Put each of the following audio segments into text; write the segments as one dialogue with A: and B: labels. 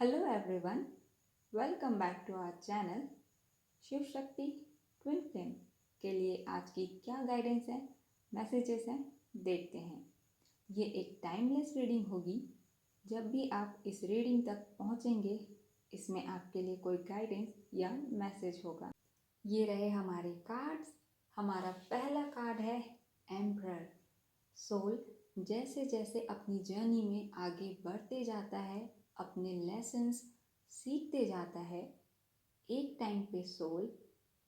A: Hello everyone, welcome back to our channel. Shiv Shakti twin flame के लिए आज की क्या गाइडेंस है, मैसेजेस हैं, देखते हैं। ये एक टाइमलेस रीडिंग होगी। जब भी आप इस रीडिंग तक पहुंचेंगे, इसमें आपके लिए कोई गाइडेंस या मैसेज होगा। ये रहे हमारे कार्ड्स। हमारा पहला कार्ड है एम्परर। सोल जैसे जैसे अपनी जर्नी में आगे बढ़ते जाता है, अपने लेसन्स सीखते जाता है, एक टाइम पे सोल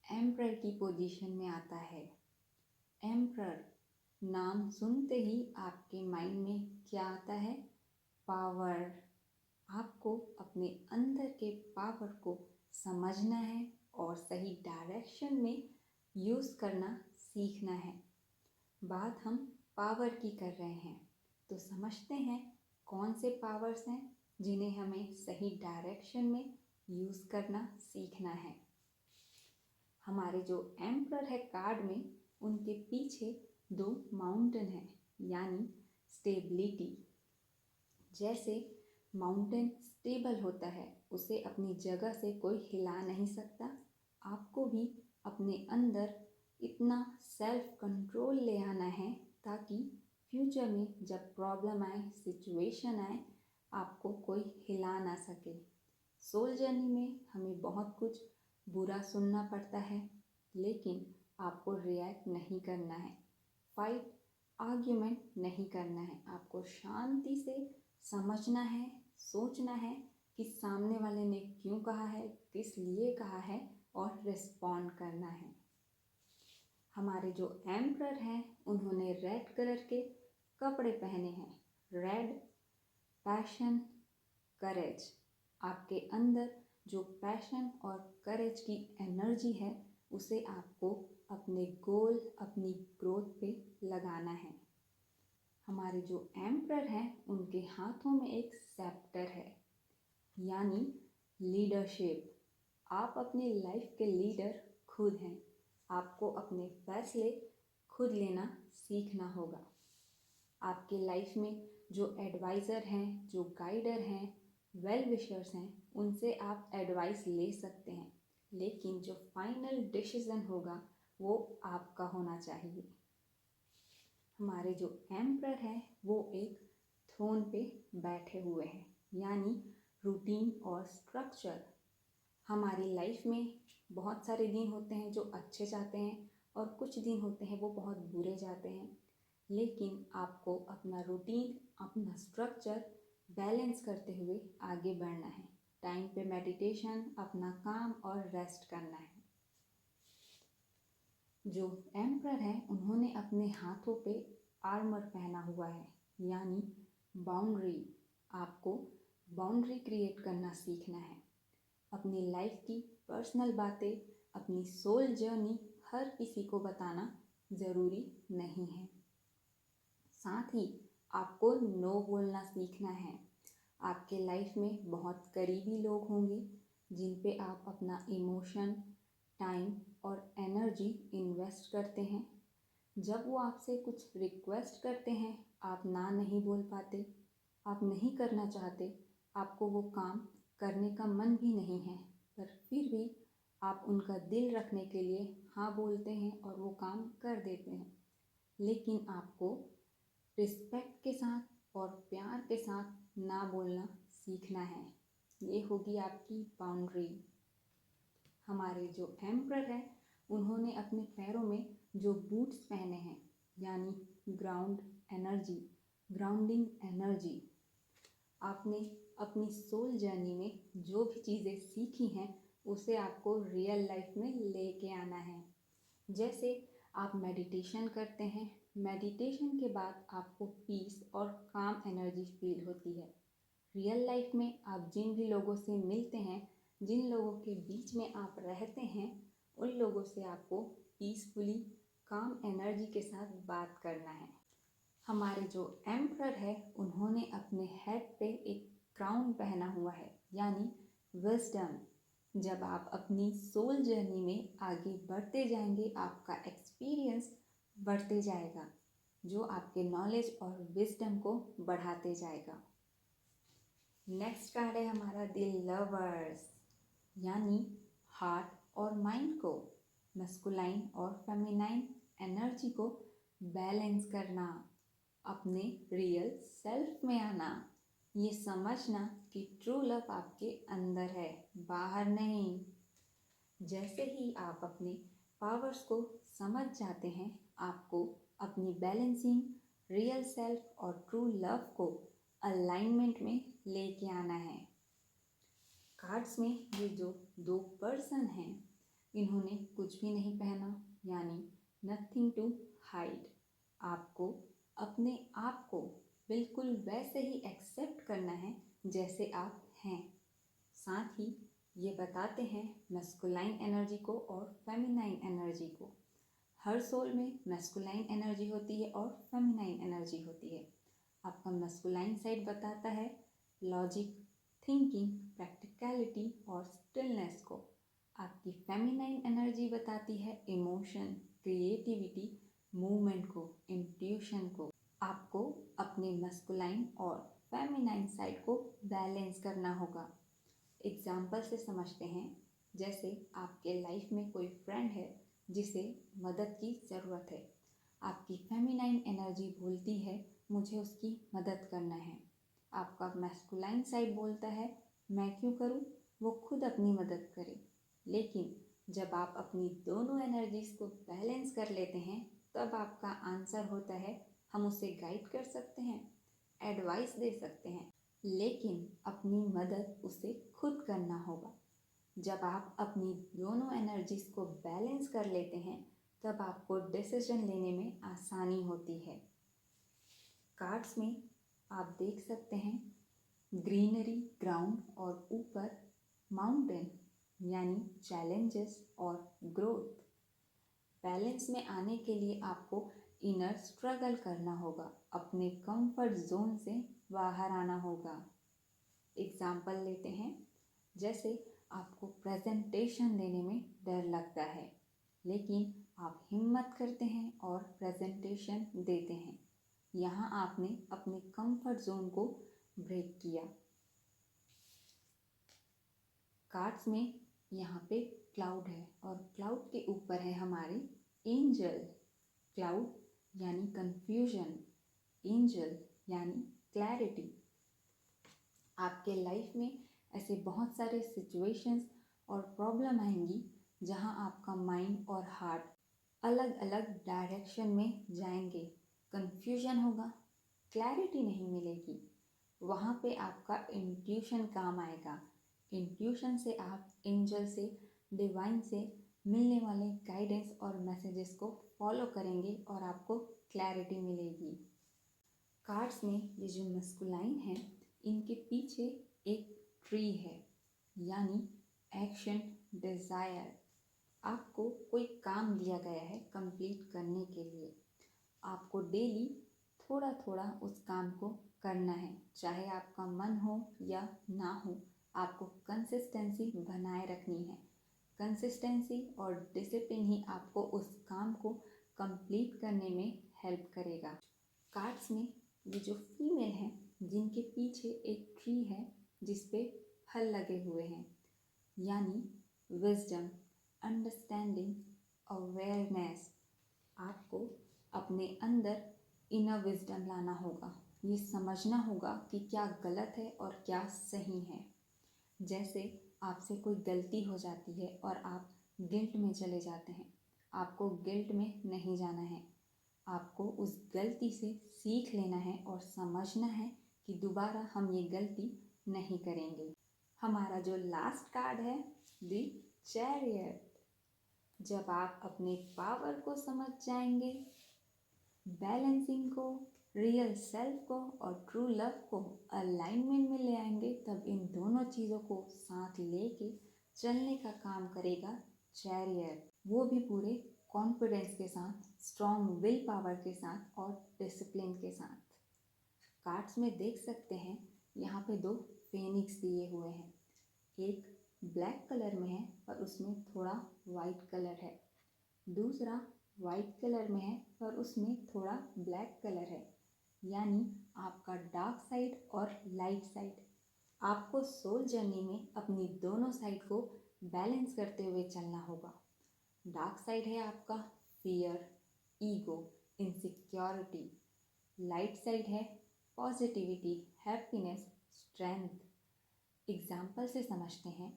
A: एम्परर की पोजीशन में आता है। एम्परर नाम सुनते ही आपके माइंड में क्या आता है? पावर। आपको अपने अंदर के पावर को समझना है और सही डायरेक्शन में यूज़ करना सीखना है। बात हम पावर की कर रहे हैं, तो समझते हैं कौन से पावर्स हैं जिन्हें हमें सही डायरेक्शन में यूज़ करना सीखना है। हमारे जो एम्परर है कार्ड में, उनके पीछे 2 माउंटेन है, यानी स्टेबिलिटी। जैसे माउंटेन स्टेबल होता है, उसे अपनी जगह से कोई हिला नहीं सकता। आपको भी अपने अंदर इतना सेल्फ कंट्रोल ले आना है ताकि फ्यूचर में जब प्रॉब्लम आए, सिचुएशन आए, आपको कोई हिला ना सके। सोल जर्नी में हमें बहुत कुछ बुरा सुनना पड़ता है, लेकिन आपको रिएक्ट नहीं करना है, फाइट आर्ग्यूमेंट नहीं करना है। आपको शांति से समझना है, सोचना है कि सामने वाले ने क्यों कहा है, किस लिए कहा है, और रिस्पॉन्ड करना है। हमारे जो एम्परर हैं, उन्होंने रेड कलर के कपड़े पहने हैं। रेड पैशन, करेज। आपके अंदर जो पैशन और करेज की एनर्जी है, उसे आपको अपने गोल, अपनी ग्रोथ पे लगाना है। हमारे जो एम्परर हैं, उनके हाथों में एक सेप्टर है, यानी लीडरशिप। आप अपनी लाइफ के लीडर खुद हैं। आपको अपने फैसले खुद लेना सीखना होगा। आपके लाइफ में जो एडवाइज़र हैं, जो गाइडर हैं, वेल विशर्स हैं, उनसे आप एडवाइस ले सकते हैं, लेकिन जो फाइनल डिसीजन होगा वो आपका होना चाहिए। हमारे जो एम्परर हैं, वो एक थ्रोन पे बैठे हुए हैं, यानी रूटीन और स्ट्रक्चर। हमारी लाइफ में बहुत सारे दिन होते हैं जो अच्छे जाते हैं, और कुछ दिन होते हैं वो बहुत बुरे जाते हैं, लेकिन आपको अपना रूटीन, अपना स्ट्रक्चर बैलेंस करते हुए आगे बढ़ना है। टाइम पे मेडिटेशन, अपना काम और रेस्ट करना है। जो एम्परर हैं, उन्होंने अपने हाथों पे आर्मर पहना हुआ है, यानी बाउंड्री। आपको बाउंड्री क्रिएट करना सीखना है। अपनी लाइफ की पर्सनल बातें, अपनी सोल जर्नी हर किसी को बताना ज़रूरी नहीं है। साथ ही आपको नो बोलना सीखना है। आपके लाइफ में बहुत करीबी लोग होंगे जिन पे आप अपना इमोशन, टाइम और एनर्जी इन्वेस्ट करते हैं। जब वो आपसे कुछ रिक्वेस्ट करते हैं, आप ना नहीं बोल पाते, आप नहीं करना चाहते, आपको वो काम करने का मन भी नहीं है, पर फिर भी आप उनका दिल रखने के लिए हाँ बोलते हैं और वो काम कर देते हैं। लेकिन आपको रिस्पेक्ट के साथ और प्यार के साथ ना बोलना सीखना है। ये होगी आपकी बाउंड्री। हमारे जो एम्परर है, उन्होंने अपने पैरों में जो बूट्स पहने हैं, यानी ग्राउंड एनर्जी, ग्राउंडिंग एनर्जी। आपने अपनी सोल जर्नी में जो भी चीज़ें सीखी हैं, उसे आपको रियल लाइफ में लेके आना है। जैसे आप मेडिटेशन करते हैं, मेडिटेशन के बाद आपको पीस और काम एनर्जी फील होती है। रियल लाइफ में आप जिन भी लोगों से मिलते हैं, जिन लोगों के बीच में आप रहते हैं, उन लोगों से आपको पीसफुली, काम एनर्जी के साथ बात करना है। हमारे जो एम्परर है, उन्होंने अपने हेड पे एक क्राउन पहना हुआ है, यानी विजडम। जब आप अपनी सोल जर्नी में आगे बढ़ते जाएंगे, आपका एक्सपीरियंस बढ़ते जाएगा, जो आपके नॉलेज और विजडम को बढ़ाते जाएगा। नेक्स्ट कार्ड है हमारा द लवर्स, यानी हार्ट और माइंड को, मस्कुलाइन और फेमिनाइन एनर्जी को बैलेंस करना, अपने रियल सेल्फ में आना, ये समझना कि ट्रू लव आपके अंदर है, बाहर नहीं। जैसे ही आप अपने पावर्स को समझ जाते हैं, आपको अपनी बैलेंसिंग, रियल सेल्फ और ट्रू लव को अलाइनमेंट में लेके आना है। कार्ड्स में ये जो दो पर्सन हैं, इन्होंने कुछ भी नहीं पहना, यानी नथिंग टू हाइड। आपको अपने आप को बिल्कुल वैसे ही एक्सेप्ट करना है जैसे आप हैं। साथ ही ये बताते हैं मैस्कुलाइन एनर्जी को और फेमिनाइन एनर्जी को। हर सोल में मैस्कुलाइन एनर्जी होती है और फेमिनाइन एनर्जी होती है। आपका मैस्कुलाइन साइड बताता है लॉजिक, थिंकिंग, प्रैक्टिकलिटी और स्टिलनेस को। आपकी फेमिनाइन एनर्जी बताती है इमोशन, क्रिएटिविटी, मूवमेंट को, इंट्यूशन को। आपको अपने मैस्कुलाइन और फेमिनाइन साइड को बैलेंस करना होगा। एग्जाम्पल से समझते हैं, जैसे आपके लाइफ में कोई फ्रेंड है जिसे मदद की ज़रूरत है। आपकी फेमिनाइन एनर्जी बोलती है मुझे उसकी मदद करना है। आपका मैस्कुलाइन साइड बोलता है मैं क्यों करूं, वो खुद अपनी मदद करे। लेकिन जब आप अपनी दोनों एनर्जीज को बैलेंस कर लेते हैं, तब आपका आंसर होता है हम उसे गाइड कर सकते हैं, एडवाइस दे सकते हैं, लेकिन अपनी मदद उसे खुद करना होगा। जब आप अपनी दोनों एनर्जीज को बैलेंस कर लेते हैं, तब आपको डिसीजन लेने में आसानी होती है। कार्ड्स में आप देख सकते हैं ग्रीनरी, ग्राउंड और ऊपर माउंटेन, यानी चैलेंजेस और ग्रोथ। बैलेंस में आने के लिए आपको इनर स्ट्रगल करना होगा, अपने कंफर्ट जोन से बाहर आना होगा। एग्जाम्पल लेते हैं, जैसे आपको प्रेजेंटेशन देने में डर लगता है, लेकिन आप हिम्मत करते हैं और प्रेजेंटेशन देते हैं। यहाँ आपने अपने कंफर्ट जोन को ब्रेक किया। कार्ड्स में यहाँ पे क्लाउड है और क्लाउड के ऊपर है हमारे एंजल। क्लाउड यानी कंफ्यूजन, एंजल यानी क्लैरिटी। आपके लाइफ में ऐसे बहुत सारे सिचुएशंस और प्रॉब्लम आएंगी जहाँ आपका माइंड और हार्ट अलग अलग डायरेक्शन में जाएंगे, कंफ्यूजन होगा, क्लैरिटी नहीं मिलेगी। वहाँ पे आपका इंट्यूशन काम आएगा। इंट्यूशन से आप एंजल से, डिवाइन से मिलने वाले गाइडेंस और मैसेजेस को फॉलो करेंगे और आपको क्लैरिटी मिलेगी। कार्ड्स में ये जो मस्कुलाइन है, इनके पीछे एक ट्री है, यानी एक्शन, डिज़ायर। आपको कोई काम दिया गया है कंप्लीट करने के लिए। आपको डेली थोड़ा थोड़ा उस काम को करना है, चाहे आपका मन हो या ना हो। आपको कंसिस्टेंसी बनाए रखनी है। कंसिस्टेंसी और डिसिप्लिन ही आपको उस काम को कंप्लीट करने में हेल्प करेगा। कार्ड्स में ये जो फीमेल हैं, जिनके पीछे एक ट्री है जिस पे फल लगे हुए हैं, यानी विजडम, अंडरस्टैंडिंग, अवेयरनेस। आपको अपने अंदर इनर विजडम लाना होगा। ये समझना होगा कि क्या गलत है और क्या सही है। जैसे आपसे कोई गलती हो जाती है और आप गिल्ट में चले जाते हैं, आपको गिल्ट में नहीं जाना है। आपको उस गलती से सीख लेना है और समझना है कि दोबारा हम ये गलती नहीं करेंगे। हमारा जो लास्ट कार्ड है, द चैरियट। जब आप अपने पावर को समझ जाएंगे, बैलेंसिंग को, रियल सेल्फ को और ट्रू लव को अलाइनमेंट में ले आएंगे, तब इन दोनों चीज़ों को साथ लेके चलने का काम करेगा चैरियट। वो भी पूरे कॉन्फिडेंस के साथ, स्ट्रॉन्ग विल पावर के साथ और डिसिप्लिन के साथ। कार्ड्स में देख सकते हैं यहाँ पे दो फेनिक्स दिए हुए हैं। एक ब्लैक कलर में है और उसमें थोड़ा वाइट कलर है। दूसरा वाइट कलर में है और उसमें थोड़ा ब्लैक कलर है, यानी आपका डार्क साइड और लाइट साइड। आपको सोल जर्नी में अपनी दोनों साइड को बैलेंस करते हुए चलना होगा। डार्क साइड है आपका fear, ego, insecurity. Light side है पॉजिटिविटी, हैप्पीनेस, स्ट्रेंथ। एग्जाम्पल से समझते हैं।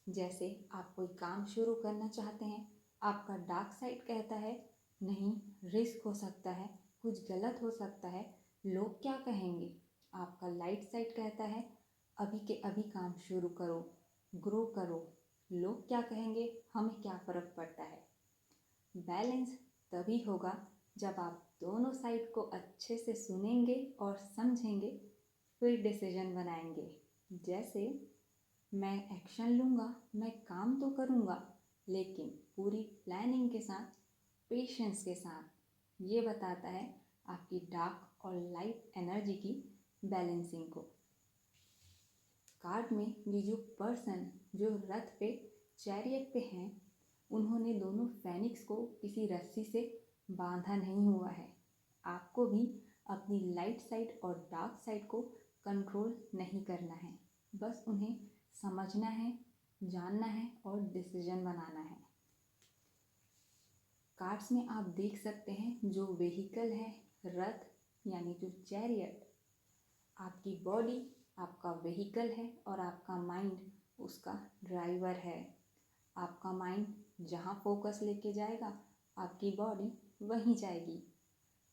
A: जैसे आप कोई काम शुरू करना चाहते हैं, आपका डार्क साइड कहता है नहीं, रिस्क हो सकता है, कुछ गलत हो सकता है, लोग क्या कहेंगे। आपका लाइट साइड कहता है अभी के अभी काम शुरू करो, ग्रो करो, लोग क्या कहेंगे, हमें क्या फ़र्क पड़ता है। बैलेंस तभी होगा जब आप दोनों साइड को अच्छे से सुनेंगे और समझेंगे, फिर डिसीजन बनाएंगे। जैसे मैं एक्शन लूँगा, मैं काम तो करूँगा, लेकिन पूरी प्लानिंग के साथ, पेशेंस के साथ। ये बताता है आपकी डार्क और लाइट एनर्जी की बैलेंसिंग को। कार्ड में ये जो पर्सन जो रथ पे, चैरियट पे हैं, उन्होंने दोनों फेनिक्स को किसी रस्सी से बांधा नहीं हुआ है। आपको भी अपनी लाइट साइड और डार्क साइड को कंट्रोल नहीं करना है, बस उन्हें समझना है, जानना है और डिसीजन बनाना है। कार्ड्स में आप देख सकते हैं जो व्हीकल है रथ, यानी जो चैरियट। आपकी बॉडी आपका व्हीकल है और आपका माइंड उसका ड्राइवर है। आपका माइंड जहाँ फोकस लेके जाएगा, आपकी बॉडी वहीं जाएगी।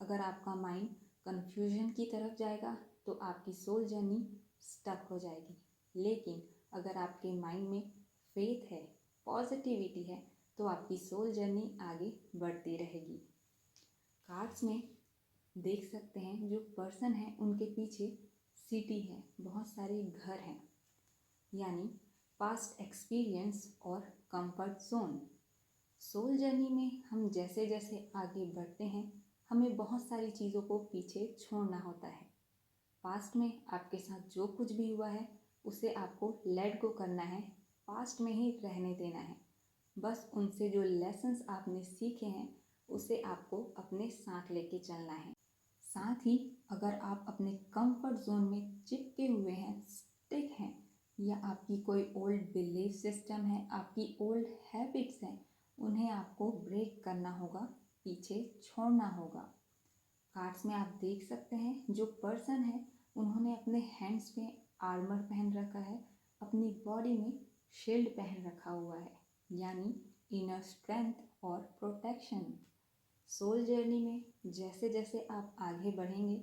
A: अगर आपका माइंड कन्फ्यूजन की तरफ जाएगा तो आपकी सोल जर्नी स्टक हो जाएगी। लेकिन अगर आपके माइंड में फेथ है, पॉजिटिविटी है, तो आपकी सोल जर्नी आगे बढ़ती रहेगी। कार्ड्स में देख सकते हैं जो पर्सन है उनके पीछे सिटी है, बहुत सारे घर हैं, यानी पास्ट एक्सपीरियंस और कंफर्ट जोन। सोल जर्नी में हम जैसे जैसे आगे बढ़ते हैं, हमें बहुत सारी चीज़ों को पीछे छोड़ना होता है। पास्ट में आपके साथ जो कुछ भी हुआ है उसे आपको लेट गो करना है, पास्ट में ही रहने देना है। बस उनसे जो लेसन्स आपने सीखे हैं उसे आपको अपने साथ लेके चलना है। साथ ही अगर आप अपने कंफर्ट जोन में चिपके हुए हैं, स्टिक हैं, या आपकी कोई ओल्ड बिलीफ सिस्टम है, आपकी ओल्ड हैबिट्स हैं, उन्हें आपको ब्रेक करना होगा, पीछे छोड़ना होगा। कार्ड्स में आप देख सकते हैं जो पर्सन है उन्होंने अपने हैंड्स में आर्मर पहन रखा है, अपनी बॉडी में शील्ड पहन रखा हुआ है, यानी इनर स्ट्रेंथ और प्रोटेक्शन। सोल जर्नी में जैसे जैसे आप आगे बढ़ेंगे,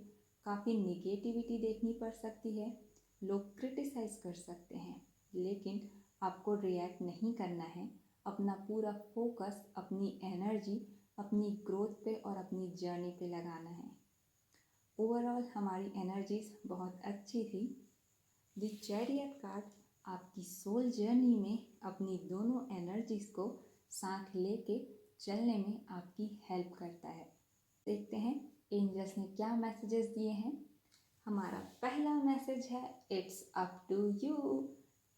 A: काफ़ी निगेटिविटी देखनी पड़ सकती है, लोग क्रिटिसाइज़ कर सकते हैं, लेकिन आपको रिएक्ट नहीं करना है। अपना पूरा फोकस, अपनी एनर्जी अपनी ग्रोथ पे और अपनी जर्नी पे लगाना है। ओवरऑल हमारी एनर्जीज बहुत अच्छी थी। द चैरियट कार्ड आपकी सोल जर्नी में अपनी दोनों एनर्जीज को साथ लेके चलने में आपकी हेल्प करता है। देखते हैं एंजल्स ने क्या मैसेजेस दिए हैं। हमारा पहला मैसेज है, इट्स अप टू यू।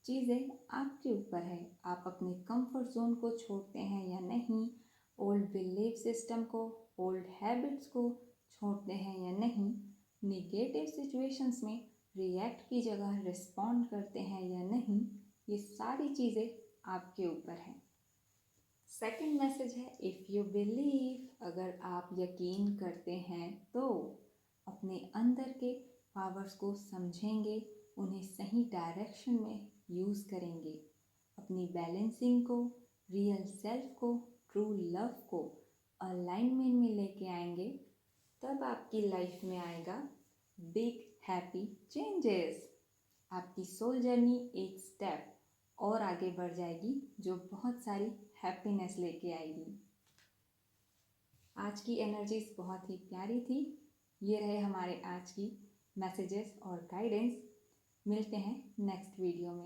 A: चीज़ें आपके ऊपर है, आप अपने कंफर्ट जोन को छोड़ते हैं या नहीं, ओल्ड बिलीफ सिस्टम को, ओल्ड हैबिट्स को छोड़ते हैं या नहीं, निगेटिव सिचुएशंस में रिएक्ट की जगह रिस्पॉन्ड करते हैं या नहीं, ये सारी चीज़ें आपके ऊपर हैं। सेकंड मैसेज है, इफ़ यू बिलीव, अगर आप यकीन करते हैं तो अपने अंदर के पावर्स को समझेंगे, उन्हें सही डायरेक्शन में यूज़ करेंगे, अपनी बैलेंसिंग को, रियल सेल्फ को, ट्रू लव को अलाइनमेंट में लेके आएंगे, तब आपकी लाइफ में आएगा बिग हैप्पी चेंजेस। आपकी सोल जर्नी एक स्टेप और आगे बढ़ जाएगी, जो बहुत सारी हैप्पीनेस लेके आएगी। आज की एनर्जीज बहुत ही प्यारी थी। ये रहे हमारे आज की मैसेजेस और गाइडेंस। मिलते हैं नेक्स्ट वीडियो में।